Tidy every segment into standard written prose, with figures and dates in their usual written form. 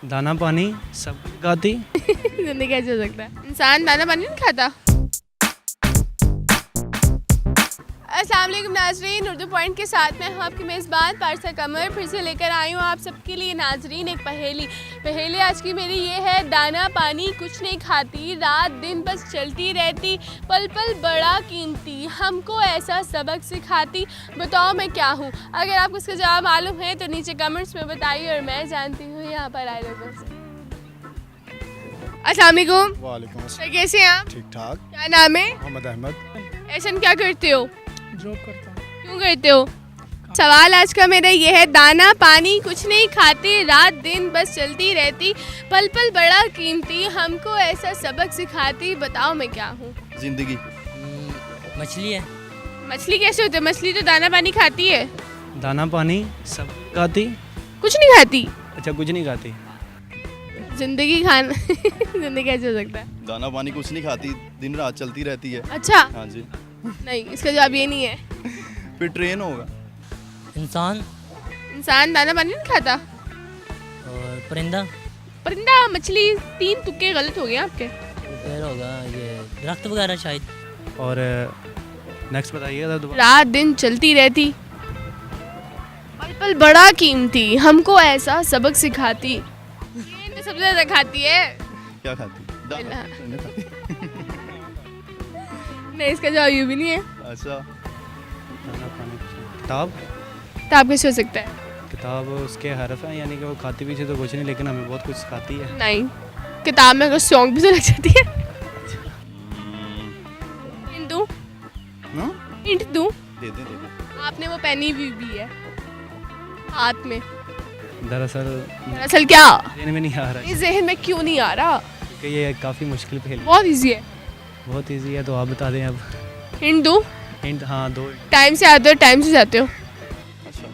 दाना पानी सब कुछ खाती। जिंदगी कैसे हो सकता है, इंसान दाना पानी नहीं खाता। अस्सलाम वालेकुम नाजरीन, उर्दू पॉइंट के साथ में हम आपकी मेज़बान पारसा कमर फिर से लेकर आई हूँ आप सबके लिए नाजरीन एक पहेली आज की मेरी ये है। दाना पानी कुछ नहीं खाती, रात दिन बस चलती रहती, पल पल बड़ा कीमती, हमको ऐसा सबक सिखाती, बताओ मैं क्या हूँ। अगर आपको इसका जवाब मालूम है तो नीचे कमेंट्स में बताइए और मैं जानती हूँ यहाँ पर आए लोगों से। अस्सलाम वालेकुम। वालेकुम अस्सलाम। कैसे हैं आप? ठीक ठाक। क्या नाम है? मोहम्मद अहमद। ऐसा क्या करते हो? जॉब करता हूँ। क्यों करते हो? सवाल आज का मेरा ये है, दाना पानी कुछ नहीं खाती, रात दिन बस चलती रहती, पल पल बड़ा कीमती, हमको ऐसा सबक सिखाती, बताओ मैं क्या हूँ। जिंदगी। मछली है। मछली कैसे होती है? मछली तो दाना पानी खाती है। दाना पानी सब कुछ खाती। कुछ नहीं खाती। अच्छा कुछ नहीं खाती। जिंदगी खाना जिंदगी कैसे हो सकता है? दाना पानी कुछ नहीं खाती, दिन रात चलती रहती है। अच्छा हाँ जी। नहीं, इसका जवाब ये नहीं है। फिर ट्रेन होगा। इंसान इंसान दाना पानी नहीं खाता। और परिंदा। परिंदा, मछली, तीन तुक्के गलत हो गए आपके। फिर होगा ये दरख्त वगैरह शायद। और नेक्स्ट बताइएगा दोबारा। रात दिन चलती रहती, पल पल बड़ा कीमती, हमको ऐसा सबक सिखाती। ये तो सबसे ज्यादा खाती है। क्या खाती? बिल्ला। नहीं खाती। नहीं, इसका जवाब ये भी नहीं है। अच्छा। दाना पानी कुछ नहीं। किताब। तो आप कैसे हो सकता है? किताब उसके हरफ हैं, यानी कि वो खाती भी थी तो कुछ नहीं, लेकिन हमें बहुत कुछ सिखाती है। नहीं, किताब में अगर सॉन्ग भी तो लग जाती है। हिंट दूं? हाँ? हिंट दूं? दे दे। आपने वो पहनी भी है हाथ में। दरअसल दरअसल क्या? ज़हन में नहीं आ रहा है, इस जहन में क्यों नहीं आ रहा? क्योंकि ये काफ़ी मुश्किल पहेली। बहुत इजी है। बहुत ईजी है, तो आप बता दें अब। हिंट दूं? हिंट, हाँ दो। टाइम से आते हो, टाइम से जाते हो। अच्छा।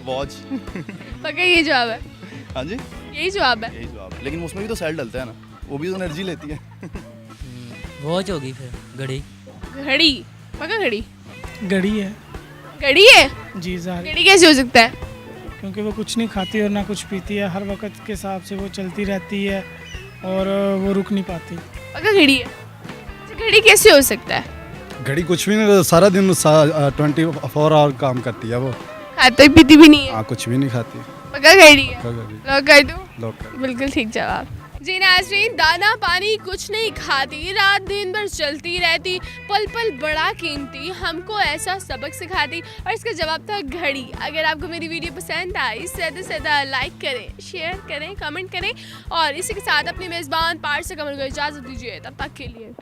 वॉच। पक्का ये जवाब है? हाँ जी, यही जवाब है। यही जवाब है। लेकिन उसमें भी तो सेल डलता है ना, वो भी तो एनर्जी लेती है। वॉच होगी फिर घड़ी। घड़ी? पक्का घड़ी? घड़ी है। घड़ी है? जी ज़ाहिर, घड़ी कैसे हो सकता है? क्योंकि वो कुछ नहीं खाती और ना कुछ पीती है, हर वक्त के हिसाब से वो चलती रहती है और वो रुक नहीं पाती। पक्का घड़ी है? अच्छा, घड़ी कैसे हो सकता है? घड़ी कुछ भी नहीं, सारा दिन 24 आवर काम करती है वो। खाती पीती भी नहीं है। हाँ, कुछ भी नहीं खाती। पक्का घड़ी है? क्या घड़ी? लॉक कर दूं? लोग कर। बिल्कुल ठीक जवाब। जी नाज़रीन, दाना पानी कुछ नहीं खाती, रात दिन भर चलती रहती, पल पल बड़ा कीमती, हमको ऐसा सबक सिखाती, और इसका जवाब था घड़ी। अगर आपको मेरी वीडियो पसंद आई, ज़्यादा से ज़्यादा लाइक करें, शेयर करें, कमेंट करें, और इसी के साथ अपनी मेज़बान पारसा कमर को इजाज़त दीजिए। तब तक के लिए।